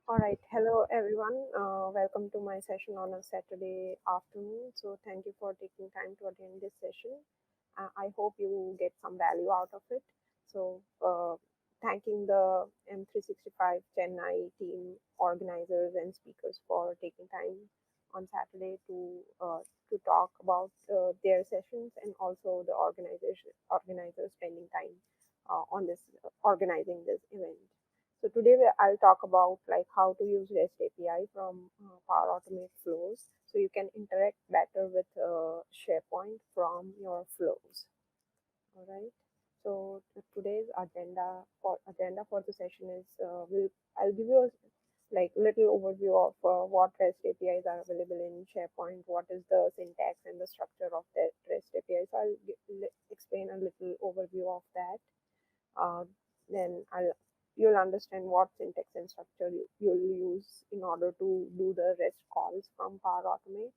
All right. Hello, everyone. Welcome to my session on a Saturday afternoon. So, thank you for taking time to attend this session. I hope you get some value out of it. So, thanking the M365 Chennai team organizers and speakers for taking time on Saturday to talk about their sessions, and also the organizers spending time on this organizing this event. So today I'll talk about like how to use REST API from Power Automate flows, so you can interact better with SharePoint from your flows. All right. So today's agenda for the session is I'll give you a like little overview of what REST APIs are available in SharePoint, what is the syntax and the structure of the REST API. So explain a little overview of that. uh, then you'll understand what syntax and structure you'll use in order to do the REST calls from Power Automate.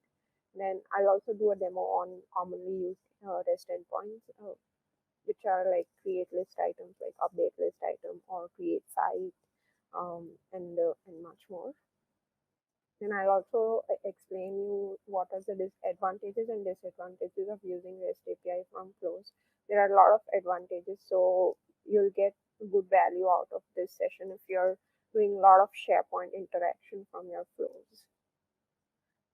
Then I'll also do a demo on commonly used REST endpoints, which are like create list items, like update list item or create site, and much more. Then I'll also explain you what are the advantages and disadvantages of using REST API from flows. There are a lot of advantages, so you'll get good value out of this session if you're doing a lot of SharePoint interaction from your flows.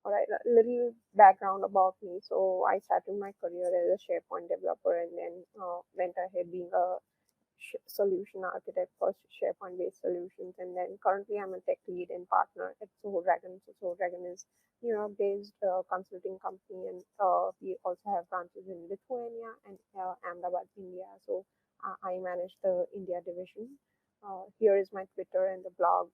All right, a little background about me. So I started my career as a SharePoint developer and then went ahead being a solution architect for SharePoint-based solutions. And then currently I'm a tech lead and partner at Soho Dragon. So Soho Dragon is New York-based consulting company, and we also have branches in Lithuania and Ahmedabad, India. So I manage the India division. Here is my Twitter and the blog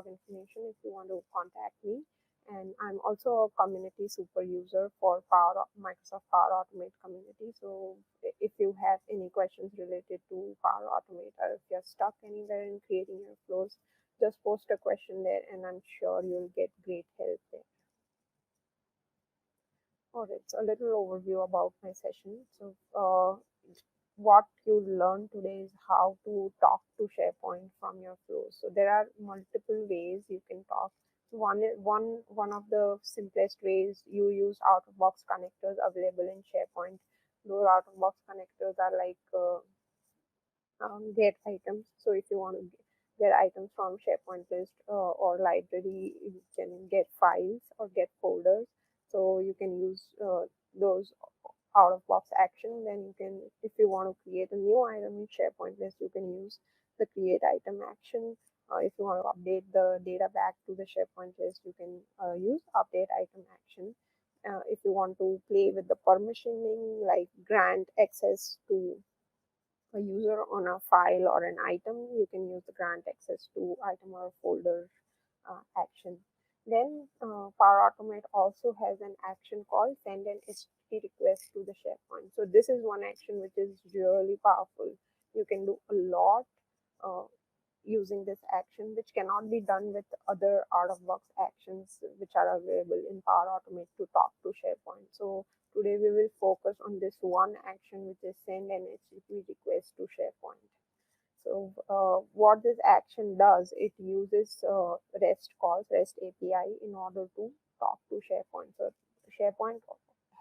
information if you want to contact me. And I'm also a community super user for Microsoft Power Automate community. So if you have any questions related to Power Automate, or if you're stuck anywhere in creating your flows, just post a question there and I'm sure you'll get great help there. All right, so a little overview about my session. So what you learn today is how to talk to SharePoint from your flows. So there are multiple ways you can talk. One of the simplest ways, you use out-of-box connectors available in SharePoint. Those out-of-box connectors are like get items. So if you want to get items from SharePoint list or library, you can get files or get folders. So you can use those out of box action. Then you can, if you want to create a new item in SharePoint list, you can use the create item action. If you want to update the data back to the SharePoint list, you can use update item action. If you want to play with the permissioning, like grant access to a user on a file or an item, you can use the grant access to item or folder action. Then Power Automate also has an action called send an HTTP request to the SharePoint. So this is one action which is really powerful. You can do a lot uh, using this action, which cannot be done with other out-of-box actions which are available in Power Automate to talk to SharePoint. So today we will focus on this one action, which is send an HTTP request to SharePoint. So what this action does, it uses REST calls, REST API, in order to talk to SharePoint. So SharePoint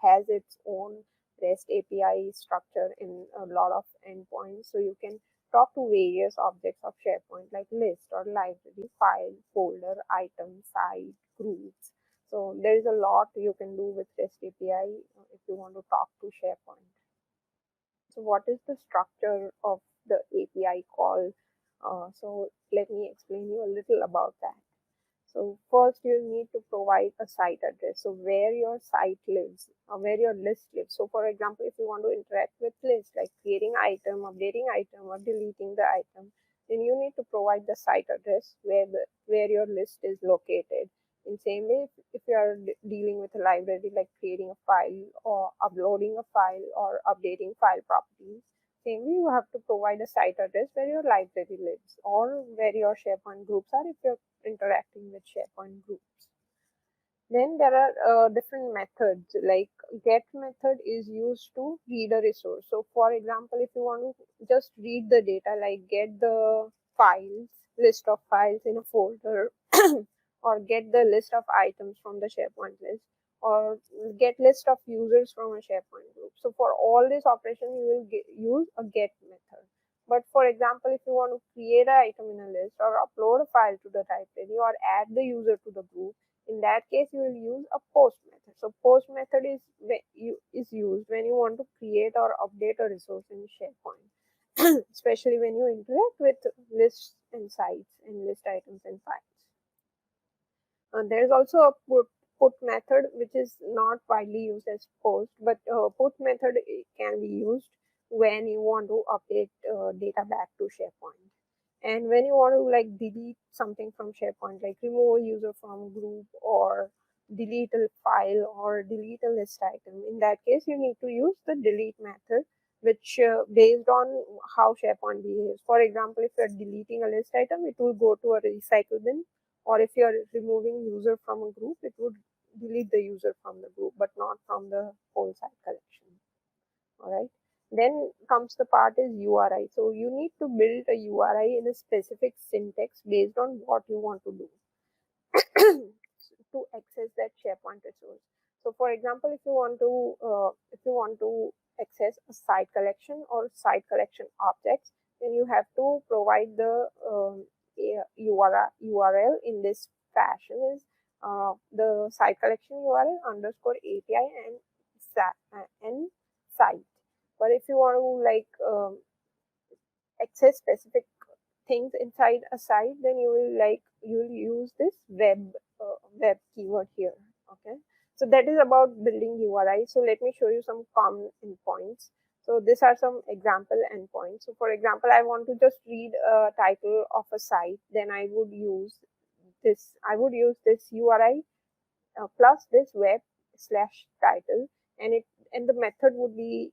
has its own REST API structure in a lot of endpoints. So you can talk to various objects of SharePoint like list or library, file, folder, item, site, groups. So there is a lot you can do with REST API if you want to talk to SharePoint. So what is the structure of the API call? So let me explain you a little about that. So first you need to provide a site address. So where your site lives, or where your list lives. So for example, if you want to interact with list, like creating item, updating item, or deleting the item, then you need to provide the site address where your list is located. In same way, if you are dealing with a library, like creating a file or uploading a file or updating file properties, same way you have to provide a site address where your library lives or where your SharePoint groups are if you're interacting with SharePoint groups. Then there are different methods, like get method is used to read a resource. So for example, if you want to just read the data, like get the files, list of files in a folder or get the list of items from the SharePoint list, or get list of users from a SharePoint group. So for all this operation, you will use a get method. But for example, if you want to create an item in a list or upload a file to the library or add the user to the group, in that case, you will use a post method. So post method is used when you want to create or update a resource in SharePoint, especially when you interact with lists and sites and list items and files. There is also a put method, which is not widely used as post, but put method can be used when you want to update data back to SharePoint. And when you want to like delete something from SharePoint, like remove a user from group or delete a file or delete a list item, in that case you need to use the delete method, which based on how SharePoint behaves. For example, if you're deleting a list item, it will go to a recycle bin, or if you're removing user from a group, it would delete the user from the group, but not from the whole site collection. All right. Then comes the part is URI. So you need to build a URI in a specific syntax based on what you want to do to access that SharePoint resource. So for example, if you want to access a site collection or site collection objects, then you have to provide the URL in this fashion is the site collection URL underscore API and site. But if you want to like access specific things inside a site, then you'll use this web keyword here. Okay, so that is about building URI. So let me show you some common endpoints. So these are some example endpoints. So for example, I want to just read a title of a site, then I would use this URI plus this web slash title, and the method would be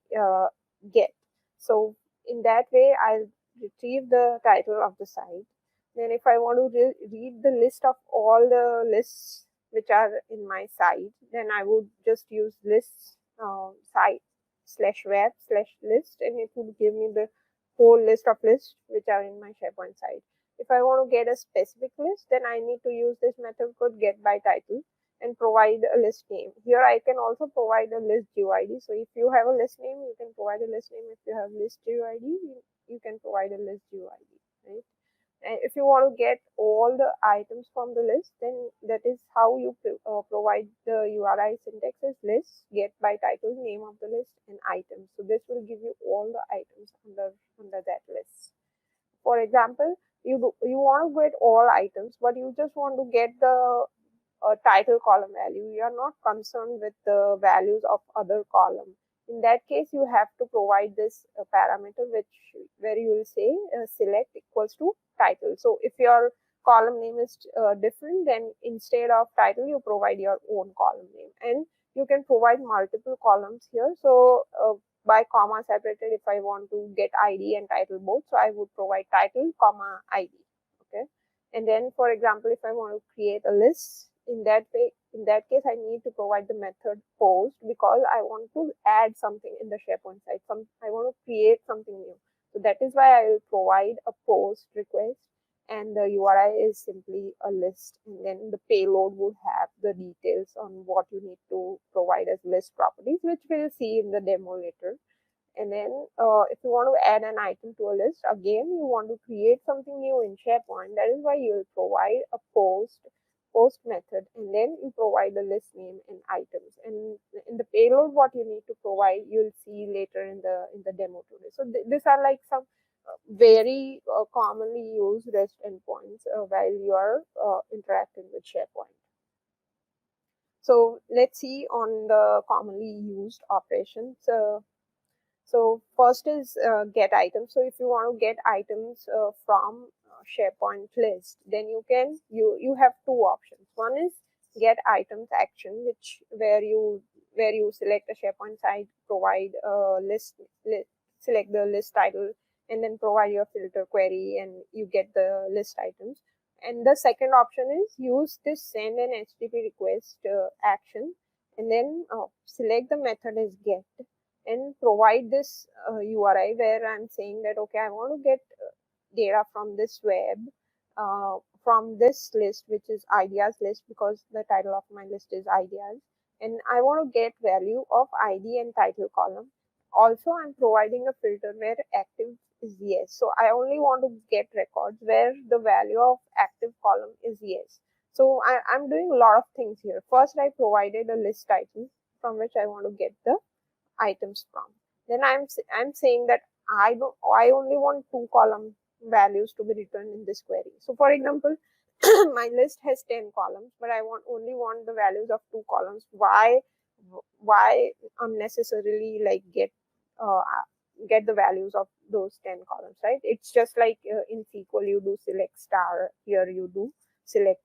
get. So in that way, I'll retrieve the title of the site. Then if I want to read the list of all the lists which are in my site, then I would just use lists site slash web slash list, and it would give me the whole list of lists which are in my SharePoint site. If I want to get a specific list, then I need to use this method called get by title and provide a list name. Here I can also provide a list GUID. So if you have a list name, you can provide a list name. If you have list GUID, you can provide a list GUID, right? And if you want to get all the items from the list, then that is how you provide the URI syntax is list, get by title, name of the list, and items. So this will give you all the items under that list. For example, you want to get all items, but you just want to get the title column value. You are not concerned with the values of other column. In that case, you have to provide this parameter where you will say select equals to title. So if your column name is different, then instead of title, you provide your own column name, and you can provide multiple columns here. So by comma separated, if I want to get ID and title both, so I would provide title comma ID. Okay, and then for example, if I want to create a list, in that case, I need to provide the method post because I want to add something in the SharePoint site. I want to create something new. So that is why I will provide a post request, and the URI is simply a list, and then the payload would have the details on what you need to provide as list properties, which we'll see in the demo later. And then if you want to add an item to a list, again, you want to create something new in SharePoint. That is why you will provide a post method, and then you provide the list name and items. And in the payload, what you need to provide, you'll see later in the demo today. So these are like some very commonly used REST endpoints while you are interacting with SharePoint. So let's see on the commonly used operations. So first is get items. So if you want to get items from SharePoint list, then you have two options. One is get items action, where you select a SharePoint site, provide a select the list title, and then provide your filter query, and you get the list items. And the second option is use this send an HTTP request action, and then select the method as get, and provide this URI where I'm saying that, okay, I want to get data from this web from this list, which is ideas list, because the title of my list is ideas, and I want to get value of ID and title column. Also, I'm providing a filter where active is yes. So I only want to get records where the value of active column is yes. So I'm doing a lot of things here. First, I provided a list title from which I want to get the items from. Then I'm saying that I only want two column values to be returned in this query. So for example, my list has 10 columns, but I only want the values of two columns. Why unnecessarily like get the values of those 10 columns, right? It's just like in SQL you do select star, here you do select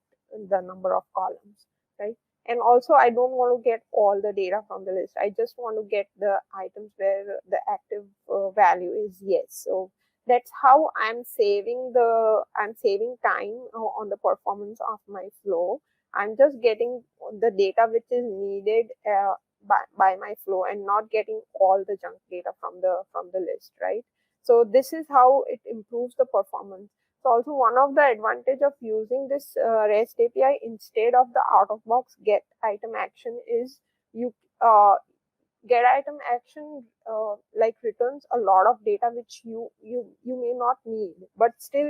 the number of columns, right? And also I don't want to get all the data from the list. I just want to get the items where the active value is yes. So that's how I'm saving time on the performance of my flow. I'm just getting the data which is needed by my flow, and not getting all the junk data from the list, right? So this is how it improves the performance. So also one of the advantage of using this REST API instead of the out of box get item action is you get item action like returns a lot of data which you may not need, but still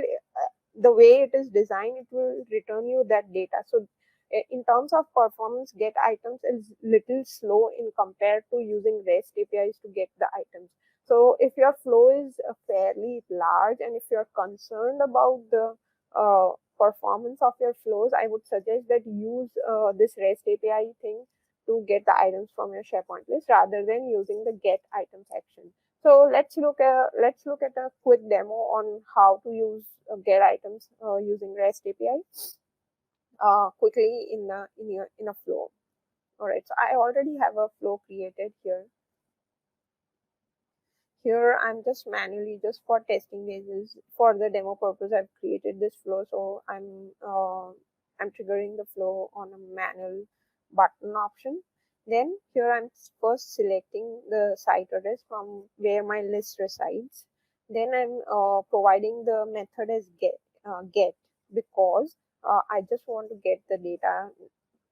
the way it is designed, it will return you that data. So in terms of performance, get items is little slow in compared to using REST APIs to get the items. So if your flow is fairly large, and if you're concerned about the performance of your flows, I would suggest that use this REST API thing to get the items from your SharePoint list rather than using the get items action. So let's look at a quick demo on how to use get items using REST API quickly in a flow. All right, so I already have a flow created here. Here I'm just manually, just for testing basis, for the demo purpose, I've created this flow. So I'm triggering the flow on a manual button option. Then here I'm first selecting the site address from where my list resides. Then I'm providing the method as get, because I just want to get the data,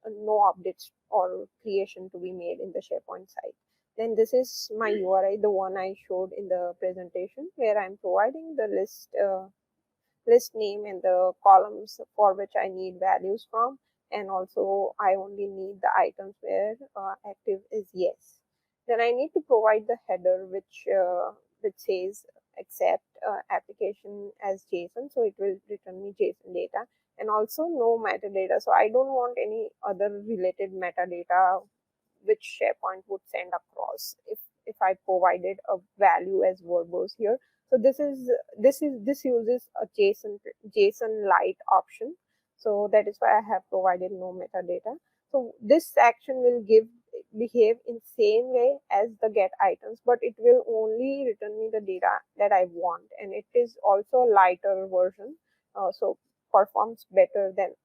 no updates or creation to be made in the SharePoint site. Then this is my URI, the one I showed in the presentation, where I'm providing the list name and the columns for which I need values from, and also I only need the items where active is yes. Then I need to provide the header which says accept application as JSON, so it will return me JSON data, and also no metadata. So I don't want any other related metadata which SharePoint would send across if I provided a value as verbose here. So this uses a JSON light option. So that is why I have provided no metadata. So this action will behave in same way as the get items, but it will only return me the data that I want, and it is also a lighter version, so performs better than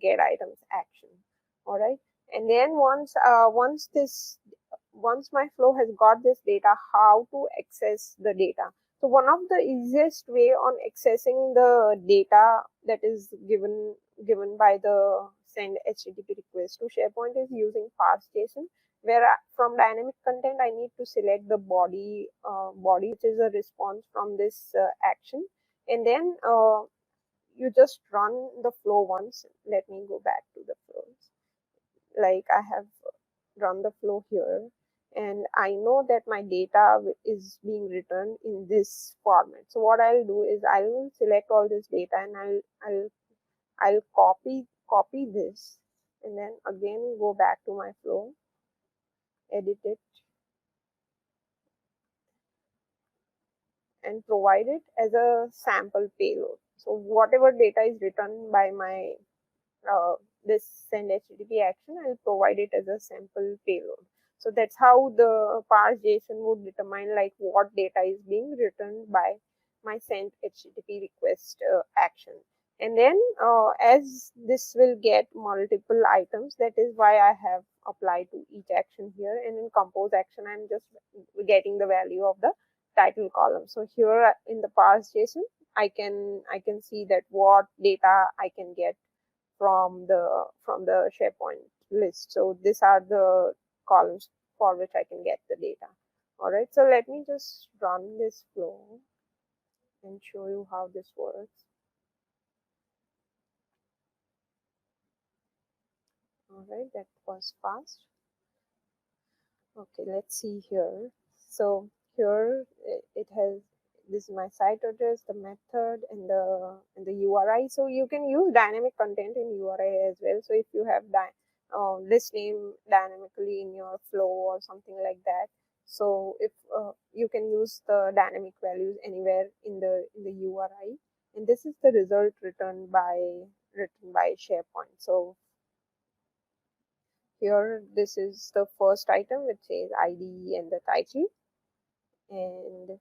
get items action. All right. And then once my flow has got this data, how to access the data? So one of the easiest way on accessing the data that is given by the send HTTP request to SharePoint is using parse JSON, where from dynamic content I need to select the body which is a response from this action, and then you just run the flow once. Let me go back to the flows. Like I have run the flow here, and I know that my data is being returned in this format. So what I'll do is I will select all this data, and I'll copy this, and then again go back to my flow, edit it, and provide it as a sample payload. So whatever data is returned by my this send HTTP action, I'll provide it as a sample payload. So that's how the parse JSON would determine like what data is being returned by my send HTTP request action. And then as this will get multiple items, that is why I have applied to each action here. And in compose action, I'm just getting the value of the title column. So here in the parse JSON, I can see that what data I can get from the SharePoint list. So these are the columns for which I can get the data. All right, so let me just run this flow and show you how this works. All right, that was fast. Okay, let's see here. So here it has, this is my site address, the method, and the URI. So you can use dynamic content in URI as well. So if you have list name dynamically in your flow or something like that, so if you can use the dynamic values anywhere in the URI, and this is the result written by SharePoint. So here, this is the first item, which is ID and the title, and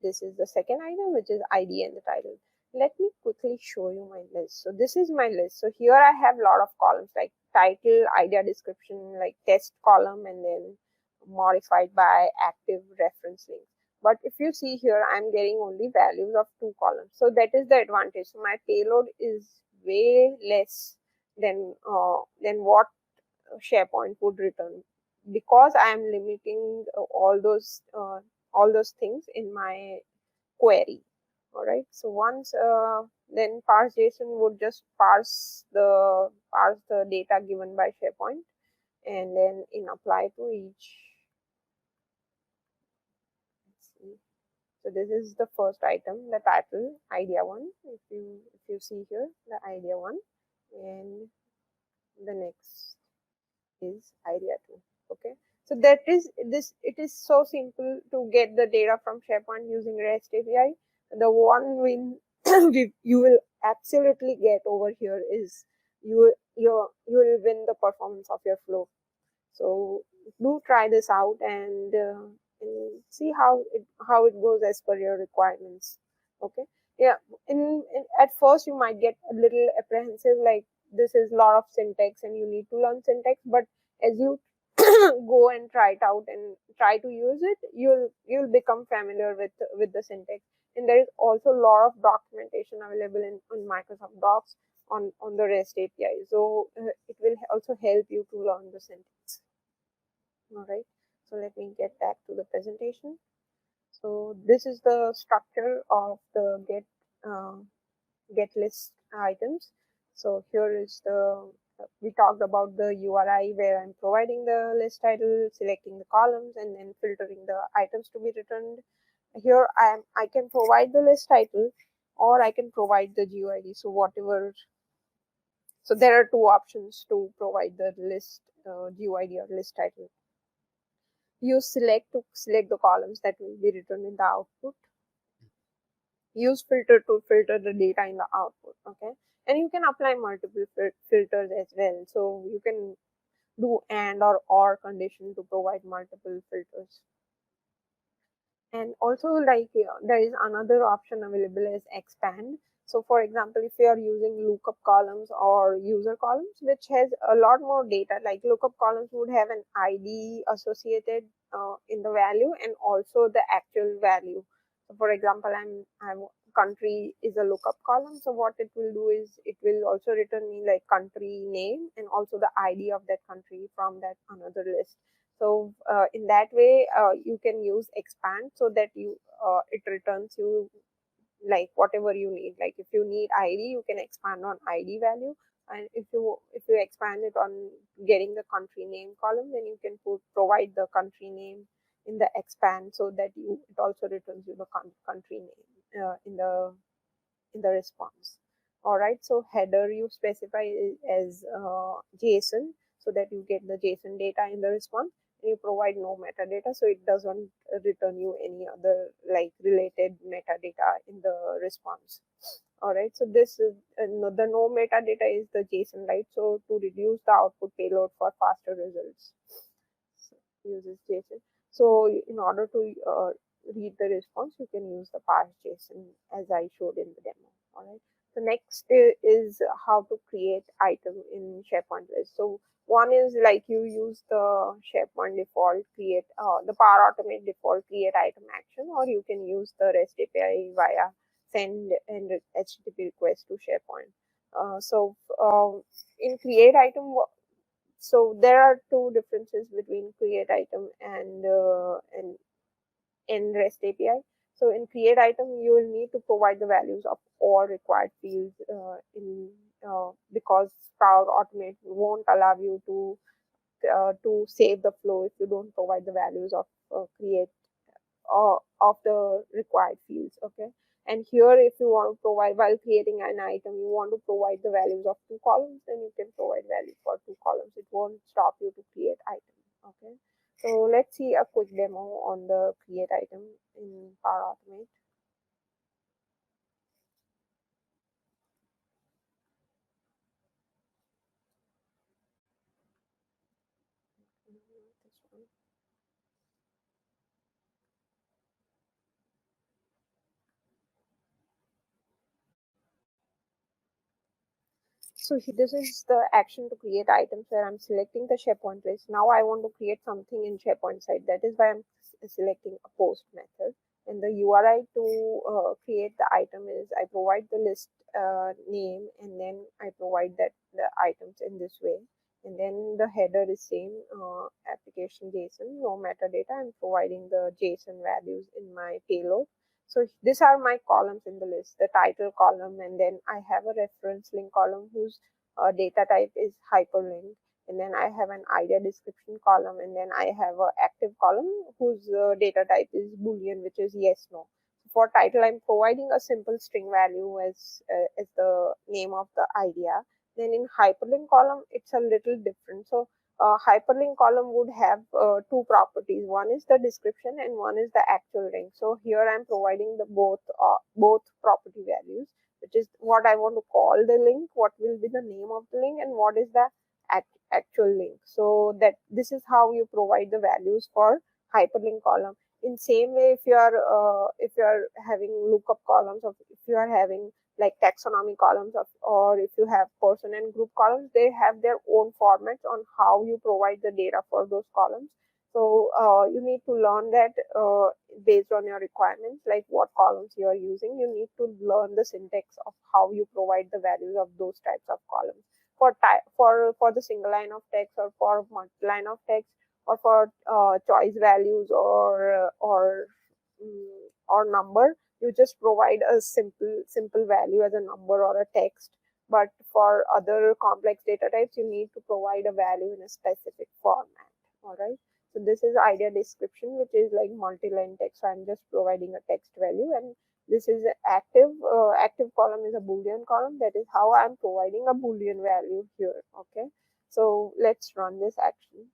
this is the second item, which is ID and the title. Let me quickly show you my list. So this is my list. So here I have a lot of columns like title, idea description, like test column, and then modified by active reference link. But if you see here, I'm getting only values of 2 columns. So that is the advantage. So my payload is way less than what SharePoint would return, because I am limiting all those things in my query. All right. So once then parse JSON would just parse the data given by SharePoint, and then in apply to each. Let's see. So this is the first item, the title, idea one. If you see here, the idea one, and the next is idea 2. Okay, so that is this, it is so simple to get the data from SharePoint using REST API. The one win you will absolutely get over here is you will win the performance of your flow. So do try this out and see how it goes as per your requirements. Okay, yeah. In at first you might get a little apprehensive, like this is a lot of syntax and you need to learn syntax, but as you go and try it out and try to use it, you'll become familiar with the syntax. And there is also a lot of documentation available on Microsoft Docs on the REST API. So it will also help you to learn the syntax. All right, so let me get back to the presentation. So this is the structure of the get list items. So here is we talked about the URI, where I'm providing the list title, selecting the columns, and then filtering the items to be returned. Here I can provide the list title, or I can provide the GUID. So whatever. So there are two options to provide the list GUID or list title. Use select to select the columns that will be returned in the output. Use filter to filter the data in the output. Okay, and you can apply multiple filters as well. So you can do and or condition to provide multiple filters. And also, like there is another option available as expand. So for example, if you are using lookup columns or user columns, which has a lot more data, like lookup columns would have an ID associated in the value and also the actual value. So for example, I'm country is a lookup column. So what it will do is it will also return me like country name and also the ID of that country from that another list. So in that way, you can use expand so that it returns you like whatever you need. Like if you need ID, you can expand on ID value, and if you expand it on getting the country name column, then you can provide the country name in the expand so that it also returns you the country name in the response. All right, so header you specify as JSON so that you get the JSON data in the response, and you provide no metadata, so it doesn't return you any other like related metadata in the response. All right, so this is the no metadata is the JSON, right? So to reduce the output payload for faster results, so uses JSON. So in order to read the response, you can use the parse JSON as I showed in the demo. All right. So next is how to create item in SharePoint list. So one is like you use the SharePoint default create the Power Automate default create item action, or you can use the REST API via send an HTTP request to SharePoint. In create item, so there are two differences between create item and REST API. So in create item, you will need to provide the values of all required fields because Power Automate won't allow you to save the flow if you don't provide the values of create of the required fields. Okay. And here, if you want to provide while creating an item, you want to provide the values of two columns, then you can provide values for two columns. It won't stop you to create item. Okay. So let's see a quick demo on the create item in Power Automate. This one. So this is the action to create items where I'm selecting the SharePoint list. Now I want to create something in SharePoint site. That is why I'm selecting a post method. And the URI to create the item is I provide the list name and then I provide that the items in this way. And then the header is same application JSON, no metadata. I'm providing the JSON values in my payload. So these are my columns in the list, the title column, and then I have a reference link column whose data type is hyperlink. And then I have an idea description column, and then I have an active column whose data type is Boolean, which is yes, no. For title, I'm providing a simple string value as the name of the idea. Then in hyperlink column, it's a little different. So hyperlink column would have two properties. One is the description and one is the actual link. So here I'm providing the both property values, which is what I want to call the link, what will be the name of the link, and what is the actual link. So that this is how you provide the values for hyperlink column. In same way, if you are having lookup columns, or if you are having like taxonomy columns or if you have person and group columns, they have their own formats on how you provide the data for those columns. So you need to learn that based on your requirements, like what columns you are using. You need to learn the syntax of how you provide the values of those types of columns. For the single line of text or for multi-line of text or for choice values or number, you just provide a simple value as a number or a text. But for other complex data types, you need to provide a value in a specific format. All right. So this is idea description, which is like multi-line text. So I'm just providing a text value, and this is active. Active column is a Boolean column. That is how I'm providing a Boolean value here. Okay. So let's run this action.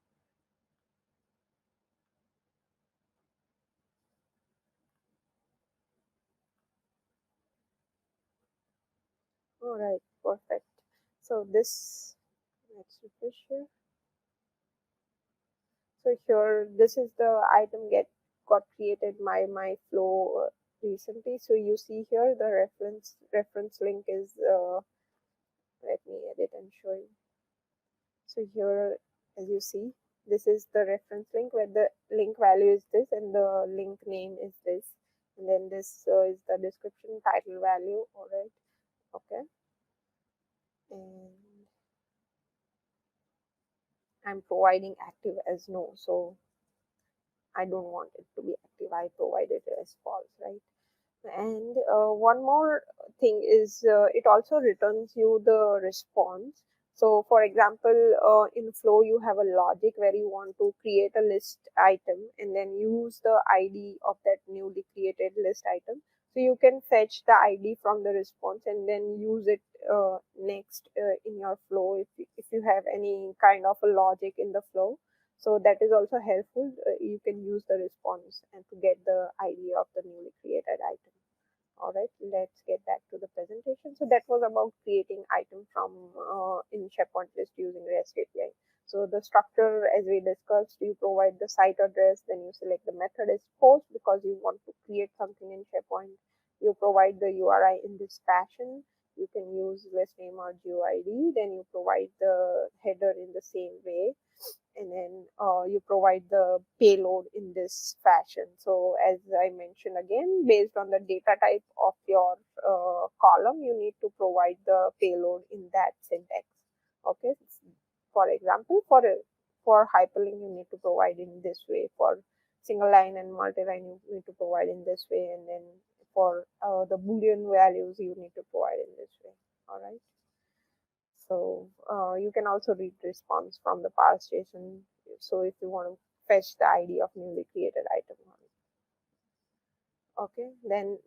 All right. Perfect. So this, let's refresh here. So here, this is the item got created my flow recently. So you see here the reference link is let me edit and show you. So here, as you see, this is the reference link where the link value is this and the link name is this, and then this is the description title value. All right. Okay. And I'm providing active as no, so I don't want it to be active. I provide it as false, right? And one more thing is it also returns you the response. So for example, in flow, you have a logic where you want to create a list item and then use the ID of that newly created list item. So you can fetch the ID from the response and then use it next in your flow if you have any kind of a logic in the flow. So that is also helpful. You can use the response and to get the ID of the newly created item. All right, let's get back to the presentation. So that was about creating item from in SharePoint list using REST API. So the structure, as we discussed, you provide the site address, then you select the method as post because you want to create something in SharePoint. You provide the URI in this fashion. You can use list name or GUID. Then you provide the header in the same way. and then you provide the payload in this fashion. So as I mentioned again, based on the data type of your column, you need to provide the payload in that syntax. Okay. For example, for hyperlink, you need to provide in this way. For single line and multi-line, you need to provide in this way, and then for the Boolean values, you need to provide in this way. All right. So you can also read response from the parse station. So if you want to fetch the ID of newly created item. Okay, then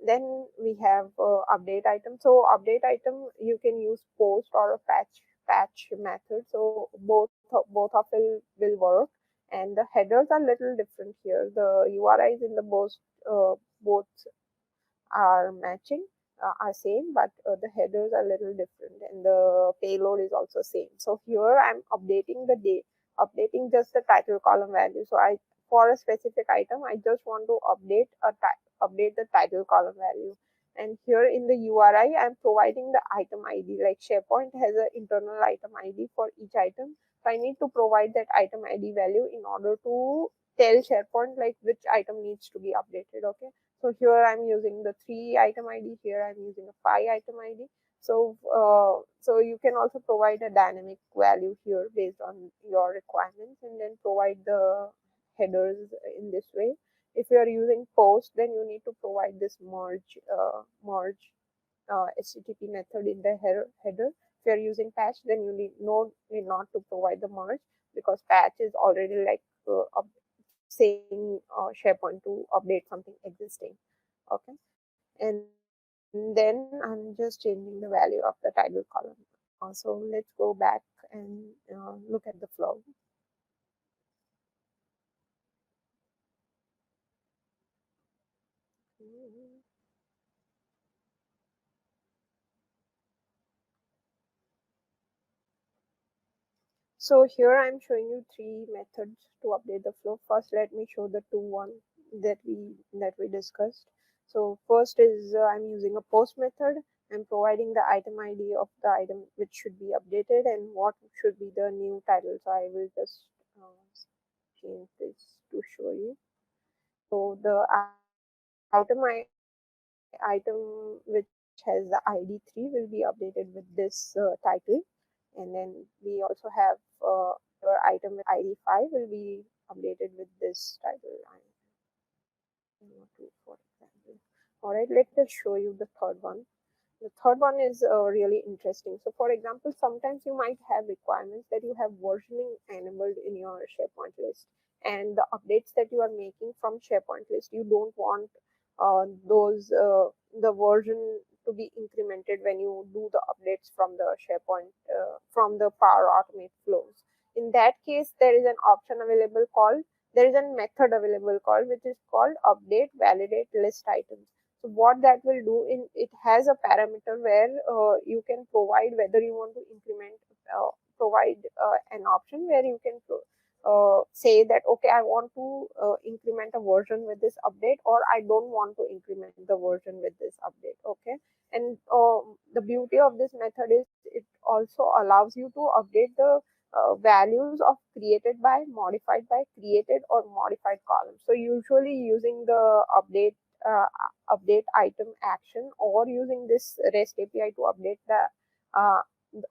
we have update item. So update item, you can use post or a patch method. So both of it will work, and the headers are little different here. The URIs in the both are matching, are same, but the headers are a little different, and the payload is also same. So here I'm updating updating just the title column value. So I, for a specific item, I just want to update the title column value. And here in the URI, I'm providing the item ID. Like SharePoint has an internal item ID for each item. So I need to provide that item ID value in order to tell SharePoint like which item needs to be updated. Okay. So here I'm using the 3 item ID. Here I'm using a 5 item ID. So so you can also provide a dynamic value here based on your requirements, and then provide the headers in this way. If you are using post, then you need to provide this merge HTTP method in the header. If you are using patch, then you need not to provide the merge, because patch is already like saying SharePoint to update something existing. Okay, and then I'm just changing the value of the title column. So let's go back and look at the flow. So here I'm showing you 3 methods to update the flow. First, let me show the one that we discussed. So first is I'm using a post method. I'm providing the item ID of the item which should be updated and what should be the new title. So I will just change this to show you. So the item which has the ID 3 will be updated with this title, and then we also have your item with ID 5 will be updated with this title. For example. All right, let us show you the third one. The third one is really interesting. So for example, sometimes you might have requirements that you have versioning enabled in your SharePoint list, and the updates that you are making from SharePoint list, you don't want the version to be incremented when you do the updates from the SharePoint from the Power Automate flows. In that case, there is an option available called there is a method available called which is called update validate list items. So what that will do, in it has a parameter where you can provide whether you want to increment, provide an option where you can say that okay, I want to increment a version with this update, or I don't want to increment the version with this update. Okay, and the beauty of this method is it also allows you to update the values of created by, modified by, created or modified columns. So usually using the uh, update item action, or using this REST API to uh,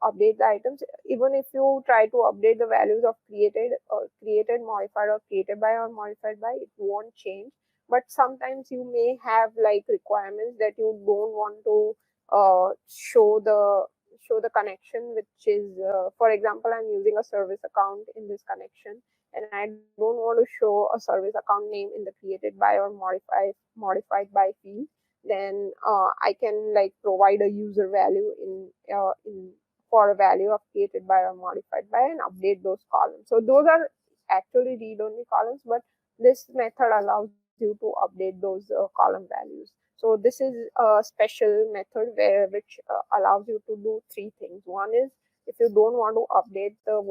update the items. Even if you try to update the values of created, modified, or created by or modified by, it won't change. But sometimes you may have like requirements that you don't want to show the connection, which is for example, I'm using a service account in this connection, and I don't want to show a service account name in the created by or modified by field. Then I can like provide a user value in for a value of created by or modified by, and update those columns. So those are actually read-only columns, but this method allows you to update those column values. So this is a special method which allows you to do 3 things. One is, if you don't want to update the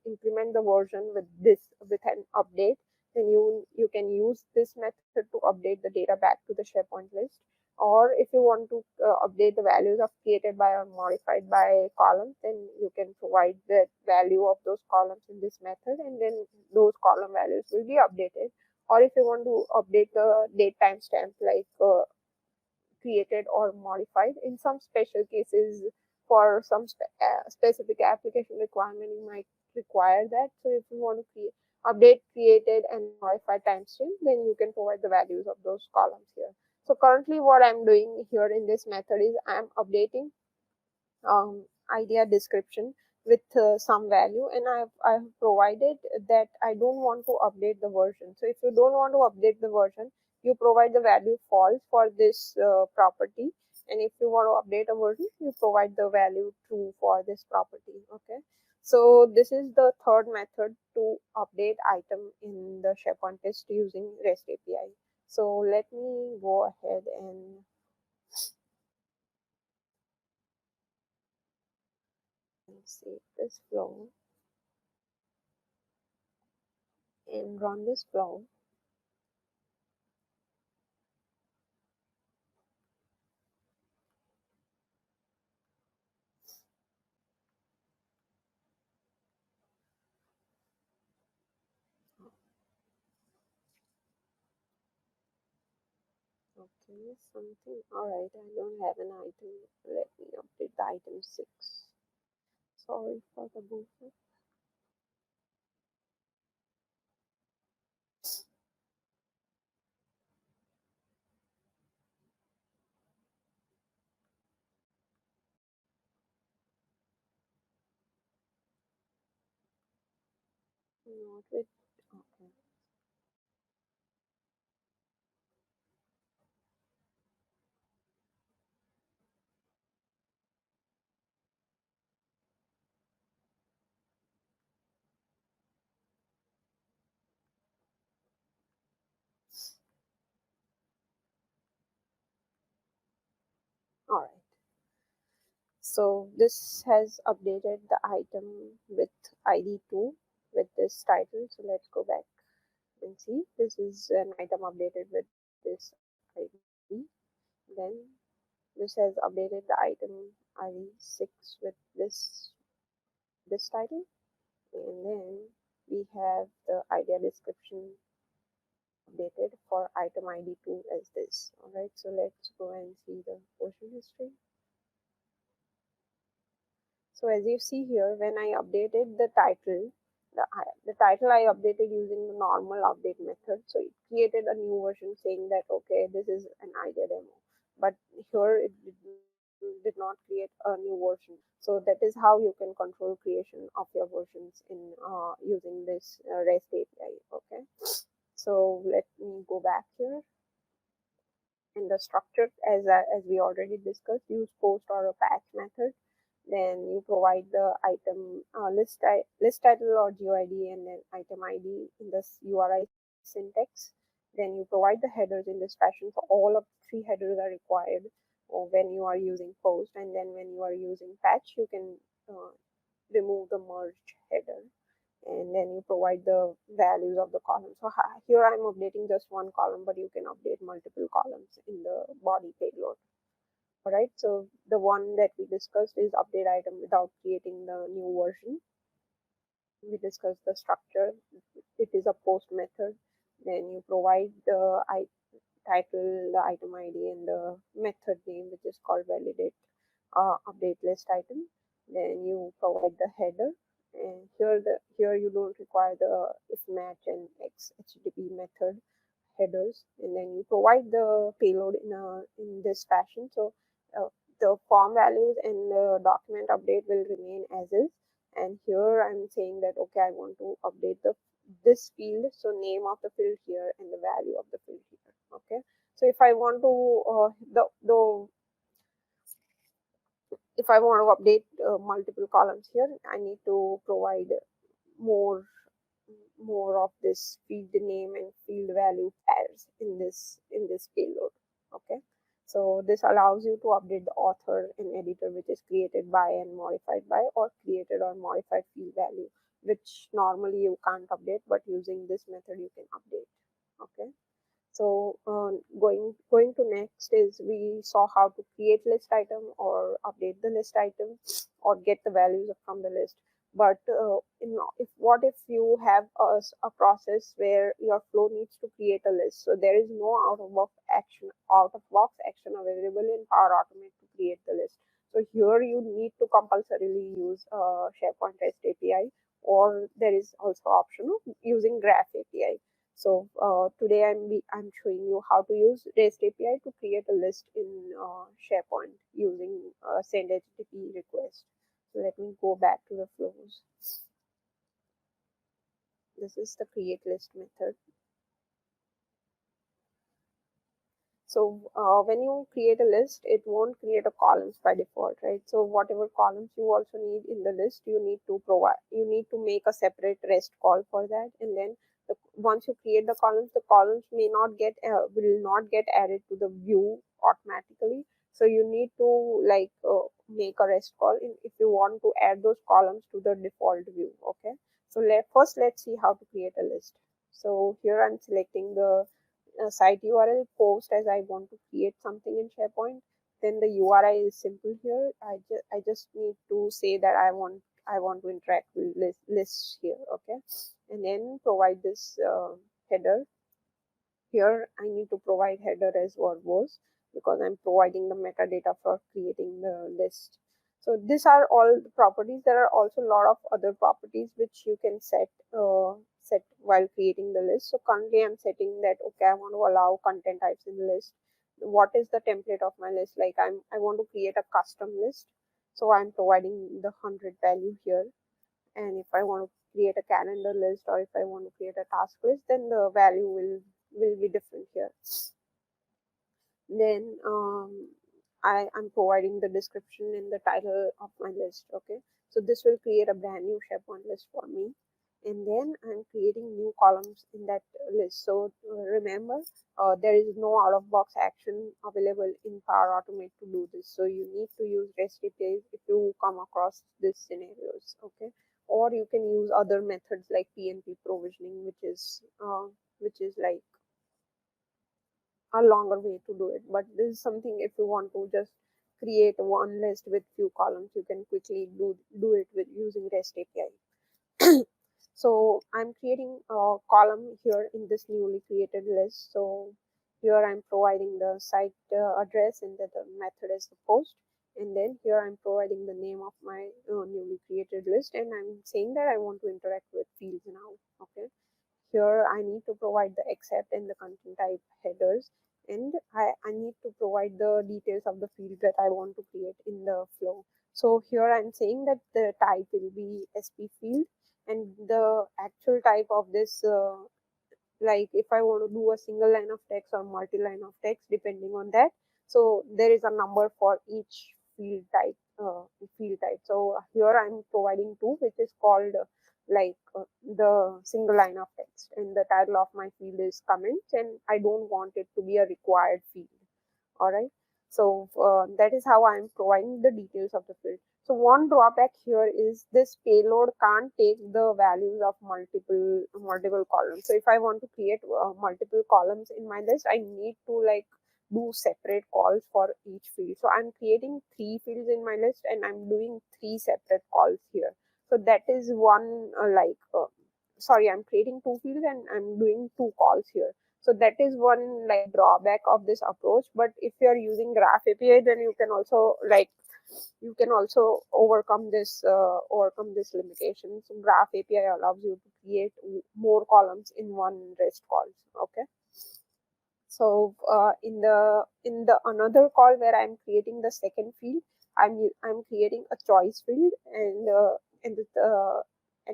increment the version with an update, then you can use this method to update the data back to the SharePoint list. Or if you want to update the values of created by or modified by columns, then you can provide the value of those columns in this method, and then those column values will be updated. Or if you want to update the date timestamp, like created or modified, in some special cases for some specific application requirement, you might require that. So if you want to update created and modified timestamp, then you can provide the values of those columns here. So currently what I'm doing here in this method is I'm updating idea description with some value, and I've provided that I don't want to update the version. So if you don't want to update the version, you provide the value false for this property, and if you want to update a version, you provide the value true for this property. Okay, so this is the third method to update item in the SharePoint test using REST API. So let me go ahead and save this flow and run this flow. Okay, something. Alright, I don't have an item. Let me update the item 6. Sorry for the booster. Not with. Okay. Alright. So this has updated the item with ID 2 with this title. So let's go back and see. This is an item updated with this ID. Then this has updated the item ID 6 with this title. And then we have the idea description updated for item ID 2 as this. Alright, so let's go and see the version history. So as you see here, when I updated the title, the title I updated using the normal update method. So it created a new version saying that, okay, this is an idea demo. But here it did not create a new version. So that is how you can control creation of your versions in using this REST API. Okay. So let me go back here. In the structure, as we already discussed, use post or a patch method. Then you provide the item list title or GUID, and then item ID in this URI syntax. Then you provide the headers in this fashion. So all of three headers are required when you are using post, and then when you are using patch, you can remove the merged header, and then you provide the values of the column. So here I'm updating just one column, but you can update multiple columns in the body payload. All right, so the one that we discussed is update item without creating the new version. We discussed the structure. It is a post method. Then you provide the title, the item ID, and the method name, which is called validate update list item. Then you provide the header, and here you don't require the if match and x HTTP method headers, and then you provide the payload in this fashion. So the form values and the document update will remain as is. And here I'm saying that, okay, I want to update this field, so name of the field here and the value of the field here. Okay, so if I want to if I want to update multiple columns here, I need to provide more of this field name and field value pairs in this payload. Okay, so this allows you to update the author and editor, which is created by and modified by, or created or modified field value, which normally you can't update, but using this method you can update. Okay, So going to next is we saw how to create list item or update the list item or get the values from the list. But what if you have a process where your flow needs to create a list? So there is no out of box action available in Power Automate to create the list. So here you need to compulsorily use SharePoint REST API, or there is also option of using Graph API. So today I'm showing you how to use REST API to create a list in SharePoint using send HTTP request. So let me go back to the flows. This is the create list method. So when you create a list, it won't create a columns by default, right? So whatever columns you also need in the list, you need to make a separate REST call for that, and then once you create the columns will not get added to the view automatically. So you need to make a REST call if you want to add those columns to the default view. Okay. So let's see how to create a list. So here I'm selecting the site URL post as I want to create something in SharePoint. Then the URI is simple here. I just need to say that I want to interact with lists here. Okay, and then provide this header. Here I need to provide header as verbose because I'm providing the metadata for creating the list. So these are all the properties. There are also a lot of other properties which you can set while creating the list. So currently I'm setting that okay, I want to allow content types in the list. What is the template of my list? Like I want to create a custom list. So I'm providing the 100 value here. And if I want to create a calendar list or if I want to create a task list, then the value will be different here. Then I'm providing the description and the title of my list. Okay, so this will create a brand new SharePoint list for me, and then I'm creating new columns in that list. So remember, there is no out-of-box action available in Power Automate to do this. So you need to use REST APIs if you come across these scenarios. Okay, or you can use other methods like PNP provisioning, which is like a longer way to do it. But this is something if you want to just create one list with few columns, you can quickly do it with using REST API. So I'm creating a column here in this newly created list. So here I'm providing the site address and the method as the post. And then here I'm providing the name of my newly created list, and I'm saying that I want to interact with fields now. Okay. Here I need to provide the accept and the content type headers, and I need to provide the details of the field that I want to create in the flow. So here I'm saying that the type will be SP field, and the actual type of this like if I want to do a single line of text or multi-line of text depending on that. So there is a number for each field type. So here I'm providing two, which is called the single line of text, and the title of my field is comments, and I don't want it to be a required field. All right. So that is how I'm providing the details of the field. So one drawback here is this payload can't take the values of multiple columns. So if I want to create multiple columns in my list, I need to do separate calls for each field. So I'm creating 3 fields in my list, and I'm doing 3 separate calls here. So that is one sorry, I'm creating 2 fields and I'm doing 2 calls here. So that is one drawback of this approach. But if you are using Graph API, then you can also overcome this limitation. So Graph API allows you to create more columns in one REST call. Okay. So in the another call where I'm creating the second field, I'm creating a choice field, and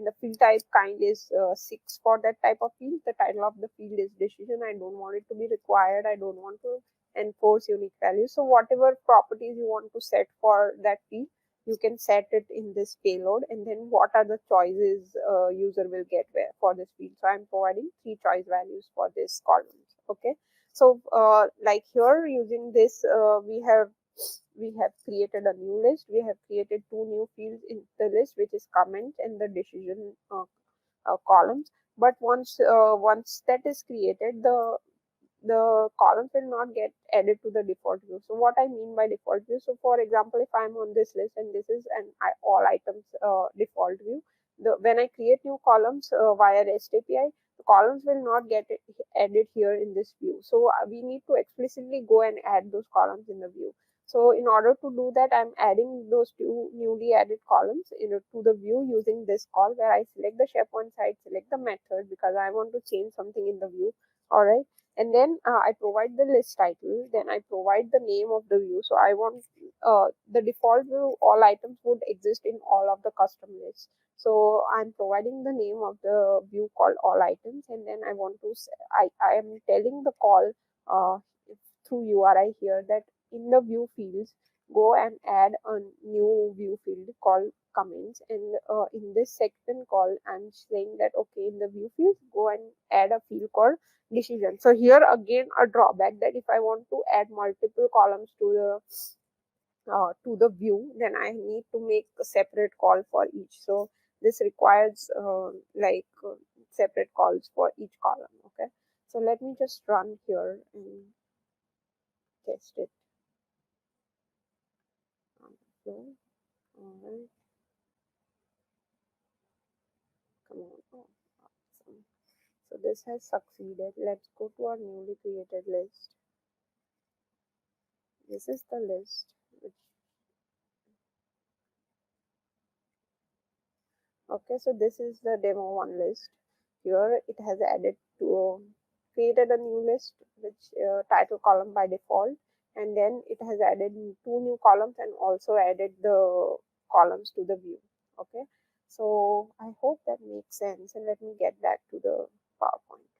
the field type kind is 6 for that type of field. The title of the field is decision. I don't want it to be required. I don't want to enforce unique values. So whatever properties you want to set for that field, you can set it in this payload, and then what are the choices user will get for this field. So I'm providing 3 choice values for this column. Okay. So like here using this, we have created a new list. We have created 2 new fields in the list, which is comment and the decision columns. But once that is created, the columns will not get added to the default view. So what I mean by default view, so for example, if I'm on this list and this is an all items default view, when I create new columns via REST API, the columns will not get added here in this view. So we need to explicitly go and add those columns in the view. So in order to do that, I'm adding those two newly added columns to the view using this call, where I select the SharePoint site, select the method because I want to change something in the view. All right. And then I provide the list title, then I provide the name of the view. So I want the default view, all items would exist in all of the custom lists. So I'm providing the name of the view called all items, and then I want to, I am telling the call through URI here that in the view fields, go and add a new view field called comments. And in this second call, I'm saying that, okay, in the view fields, go and add a field called decision. So here again a drawback, that if I want to add multiple columns to the view, then I need to make a separate call for each. So this requires separate calls for each column. Okay, so let me just run here and test it. So, all right, come on. Oh, awesome. So this has succeeded. Let's go to our newly created list. This is the list which, okay, so this is the demo one list. Here it has added to created a new list which title column by default, and then it has added two new columns and also added the columns to the view. Okay, so I hope that makes sense, and let me get back to the PowerPoint.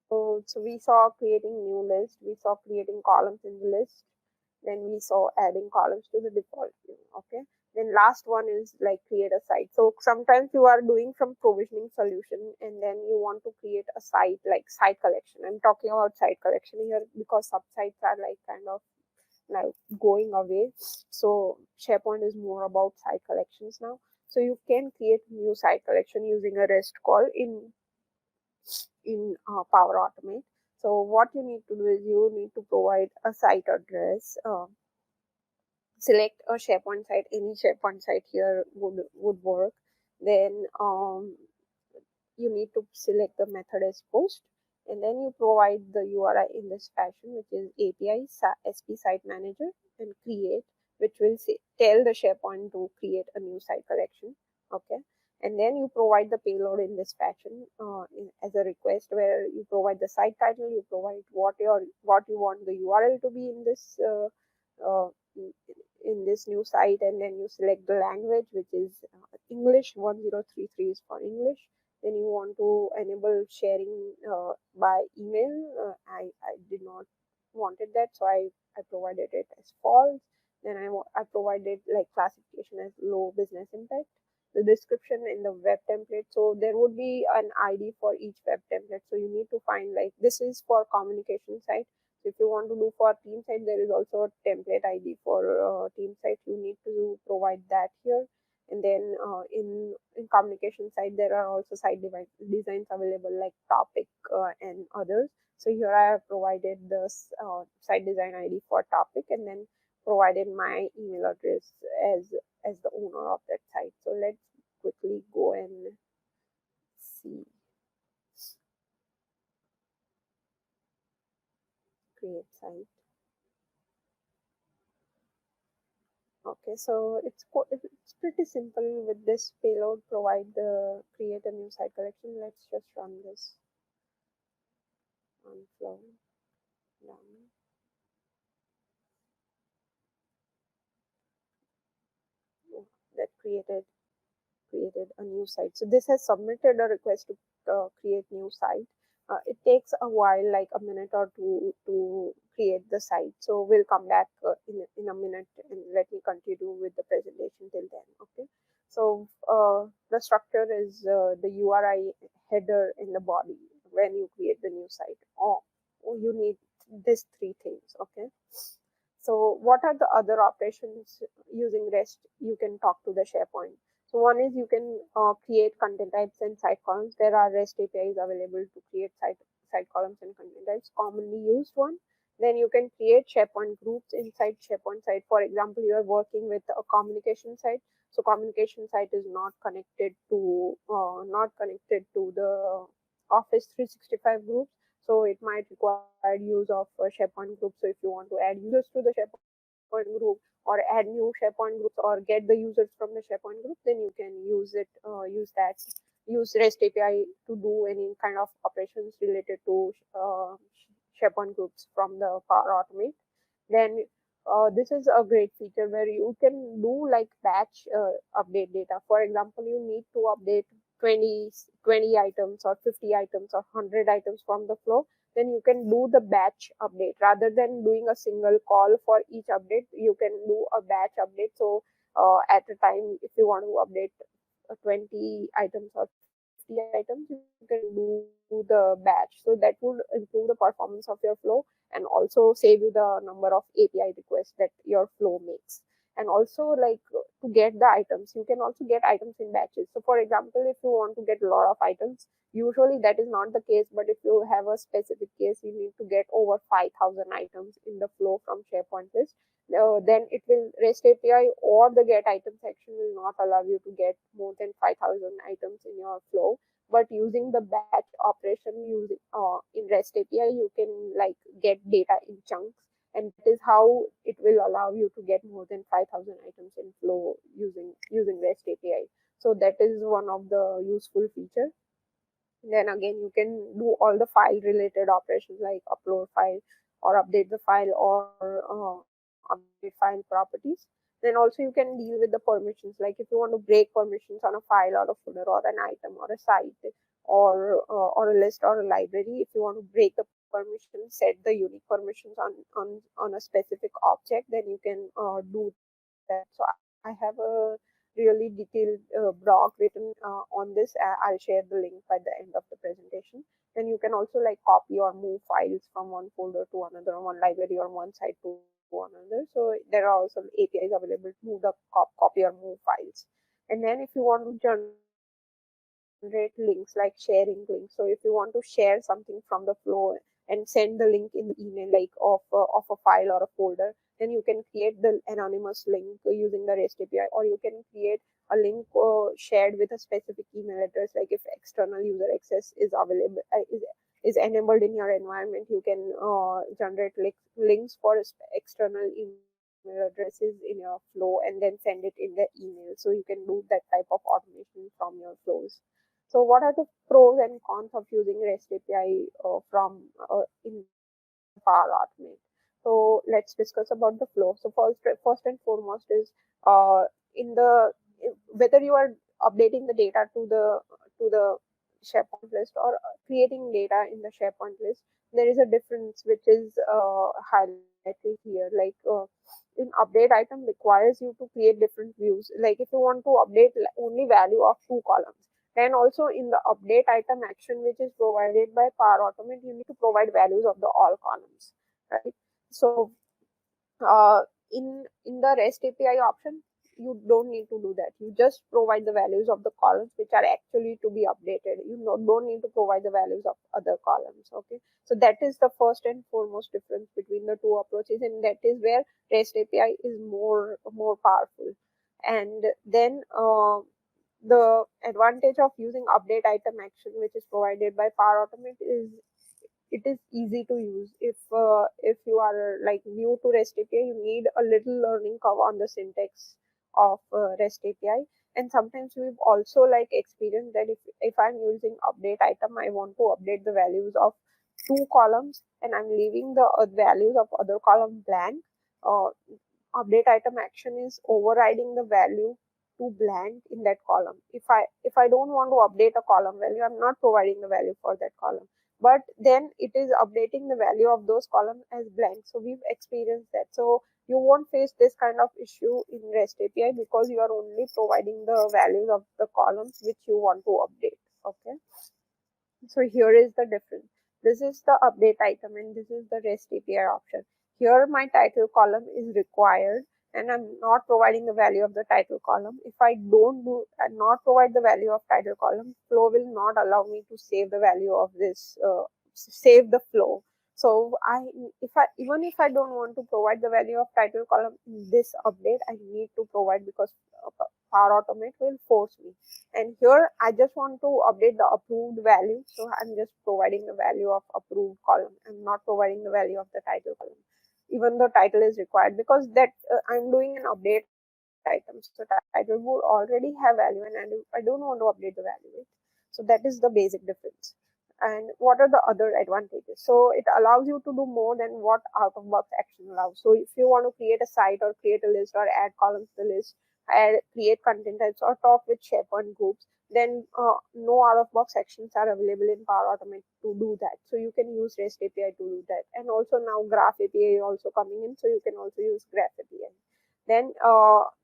So we saw creating new list, we saw creating columns in the list, then we saw adding columns to the default view. Okay, then last one is like create a site. So sometimes you are doing some provisioning solution and then you want to create a site, like site collection. I'm talking about site collection here because subsites are like kind of like going away. So SharePoint is more about site collections now. So you can create new site collection using a REST call in Power Automate. So what you need to do is you need to provide a site address. Select a SharePoint site. Any SharePoint site here would work. Then you need to select the method as post, and then you provide the URI in this fashion, which is API SP site manager, and create, which will tell the SharePoint to create a new site collection. Okay, and then you provide the payload in this fashion as a request, where you provide the site title, you provide what you want the URL to be in this uh, in this new site, and then you select the language, which is English. 1033 is for English. Then you want to enable sharing by email. I did not wanted that, so I provided it as false. Then I provided like classification as low business impact. The description in the web template, so there would be an ID for each web template. So you need to find, like, this is for communication site. So if you want to do for team site, there is also a template ID for team site. You need to provide that here. And then in communication side, there are also site designs available, like topic and others. So here I have provided the site design ID for topic, and then provided my email address as the owner of that site. So let's quickly go and see, create site. Okay, so it's pretty simple with this payload. Provide the create a new site collection. Let's just run this on flow. Done. Yeah, that created a new site. So this has submitted a request to create new site. It takes a while, like a minute or two, to create the site. So we'll come back in a minute, and let me continue with the presentation till then. Okay. So the structure is the URI header in the body when you create the new site. You need these three things. Okay. So what are the other operations using REST? You can talk to the SharePoint. So one is you can create content types and site columns. There are REST APIs available to create side columns and content types, commonly used one. Then you can create SharePoint groups inside SharePoint site. For example, you are working with a communication site. So communication site is not connected to the Office 365 groups. So it might require use of SharePoint groups. So if you want to add users to the SharePoint group or add new SharePoint groups or get the users from the SharePoint group, then you can use REST API to do any kind of operations related to SharePoint groups from the Power Automate. Then this is a great feature where you can do like batch update data. For example, you need to update 20 items or 50 items or 100 items from the flow. Then you can do the batch update rather than doing a single call for each update. You can do a batch update. So at a time, if you want to update 20 items or 50 items, you can do the batch. So that would improve the performance of your flow and also save you the number of API requests that your flow makes. And also, like, to get the items, you can also get items in batches. So for example, if you want to get a lot of items, usually that is not the case, but if you have a specific case, you need to get over 5,000 items in the flow from SharePoint list. Then it will REST API or the get item section will not allow you to get more than 5,000 items in your flow. But using the batch operation using in REST API, you can like get data in chunks, and that is how it will allow you to get more than 5,000 items in flow using REST API. So that is one of the useful feature. Then again, you can do all the file related operations like upload file or update the file or update file properties. Then also you can deal with the permissions, like if you want to break permissions on a file or a folder or an item or a site or a list or a library. If you want to break the permission, set the unique permissions on a specific object, then you can do that. So I have a really detailed blog written on this. I'll share the link by the end of the presentation. Then you can also like copy or move files from one folder to another, one library or one site to another. So there are also APIs available to move the copy or move files. And then if you want to generate links, like sharing links, so if you want to share something from the flow and send the link in the email, like of a file or a folder, then you can create the anonymous link using the REST API, or you can create a link shared with a specific email address. Like if external user access is available, is enabled in your environment, you can generate links for external email addresses in your flow and then send it in the email. So you can do that type of automation from your flows. So what are the pros and cons of using REST API in the Power Automate? So let's discuss about the flow. So first and foremost is in the whether you are updating the data to the SharePoint list or creating data in the SharePoint list, there is a difference which is highlighted here. Like in update item requires you to create different views. Like if you want to update only value of two columns, then also in the update item action which is provided by Power Automate, you need to provide values of the all columns, right? So in the REST API option, you don't need to do that. You just provide the values of the columns which are actually to be updated. You don't need to provide the values of other columns. Okay, so that is the first and foremost difference between the two approaches, and that is where REST API is more powerful. And then the advantage of using update item action which is provided by Power Automate is it is easy to use. If you are like new to REST API, you need a little learning curve on the syntax of REST API. And sometimes we've also like experienced that if I'm using update item, I want to update the values of two columns and I'm leaving the values of other column blank. Uh, Update item action is overriding the value to blank in that column. If I don't want to update a column value, I'm not providing the value for that column, but then it is updating the value of those columns as blank. So we've experienced that. So you won't face this kind of issue in REST API because you are only providing the values of the columns which you want to update. Okay, so here is the difference. This is the update item and this is the REST API option. Here my title column is required and I'm not providing the value of the title column. If I don't do and not provide the value of title column, flow will not allow me to save the value of this save the flow. So even if I don't want to provide the value of title column in this update, I need to provide, because Power Automate will force me. And here I just want to update the approved value, so I'm just providing the value of approved column. I'm not providing the value of the title column, even though title is required, because that I'm doing an update item, so title would already have value, and I don't want to update the value, right? So that is the basic difference. And what are the other advantages? So it allows you to do more than what out of box action allows. So if you want to create a site or create a list or add columns to the list, create content types or talk with SharePoint groups, then no out of box actions are available in Power Automate to do that. So you can use REST API to do that. And also now Graph API also coming in, so you can also use Graph API. Then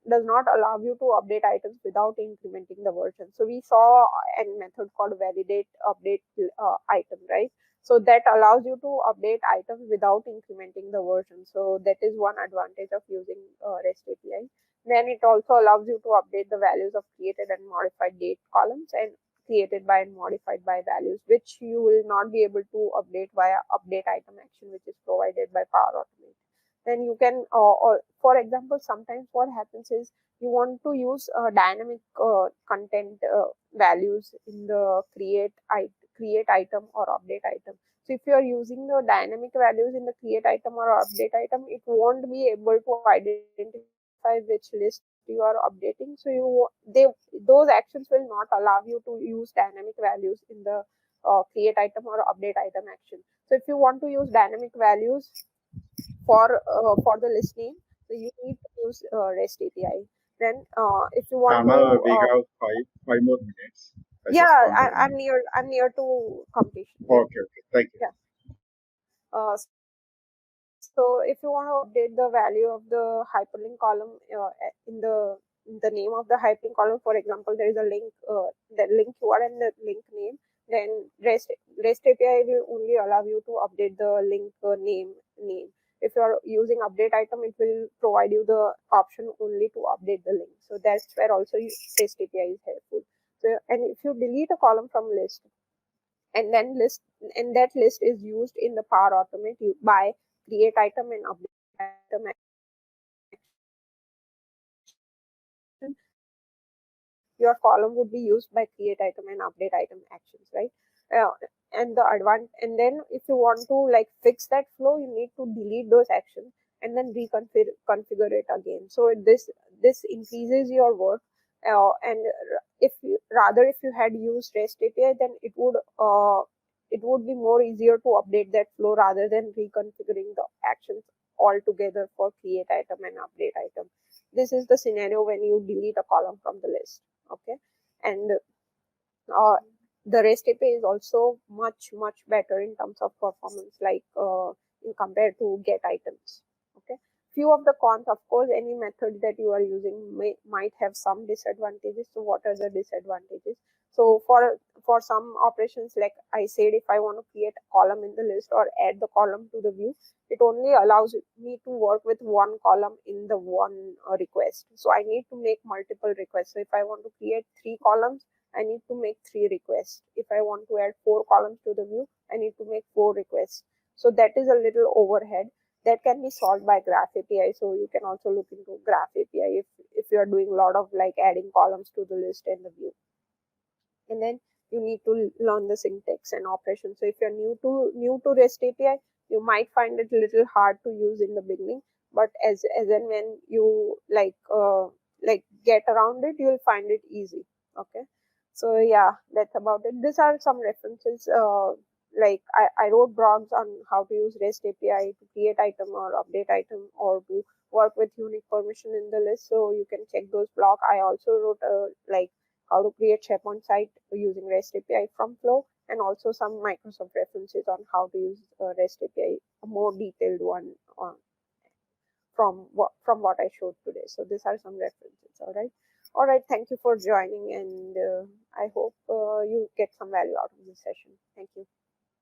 does not allow you to update items without incrementing the version. So we saw a method called validate update item, right? So that allows you to update items without incrementing the version. So that is one advantage of using REST API. Then it also allows you to update the values of created and modified date columns and created by and modified by values, which you will not be able to update via update item action, which is provided by Power Automate. Then you can, for example, sometimes what happens is you want to use dynamic content values in the create item or update item. So if you are using the dynamic values in the create item or update item, it won't be able to identify which list you are updating. So those actions will not allow you to use dynamic values in the create item or update item action. So if you want to use dynamic values for the list name, so you need to use REST API. Then if you want to Anna, we have five more minutes. I just yeah, want to remind. I'm near to completion. Yeah, Okay, okay. Thank you. yeah. So if you want to update the value of the hyperlink column in the name of the hyperlink column, for example, there is a link, the link URL and the link name, then REST API will only allow you to update the link name. If you are using update item, it will provide you the option only to update the link. So that's where also REST API is helpful. So, and if you delete a column from list, and then that list is used in the Power Automate by create item and update item action, your column would be used by create item and update item actions, right? And then if you want to like fix that flow, you need to delete those actions and then configure it again. So this increases your work. And if you had used REST API, then it would be more easier to update that flow rather than reconfiguring the actions altogether for create item and update item. This is the scenario when you delete a column from the list. Okay. And uh, the REST API is also much better in terms of performance, like in compared to get items. Okay. Few of the cons, of course, any method that you are using might have some disadvantages. So what are the disadvantages? So for some operations, like I said, if I want to create a column in the list or add the column to the view, it only allows me to work with one column in the one request. So I need to make multiple requests. So if I want to create 3 columns, I need to make 3 requests. If I want to add 4 columns to the view, I need to make 4 requests. So that is a little overhead that can be solved by Graph API. So you can also look into Graph API if you are doing a lot of like adding columns to the list and the view. And then you need to learn the syntax and operations. So if you're new to REST API, you might find it a little hard to use in the beginning, but as and when you like get around it, you'll find it easy. Okay. So yeah, that's about it. These are some references. Like I wrote blogs on how to use REST API to create item or update item or to work with unique permission in the list. So you can check those blogs. I also wrote like how to create SharePoint site using REST API from Flow, and also some Microsoft references on how to use REST API, a more detailed one from what I showed today. So these are some references. All right. Thank you for joining, and I hope you get some value out of this session. Thank you.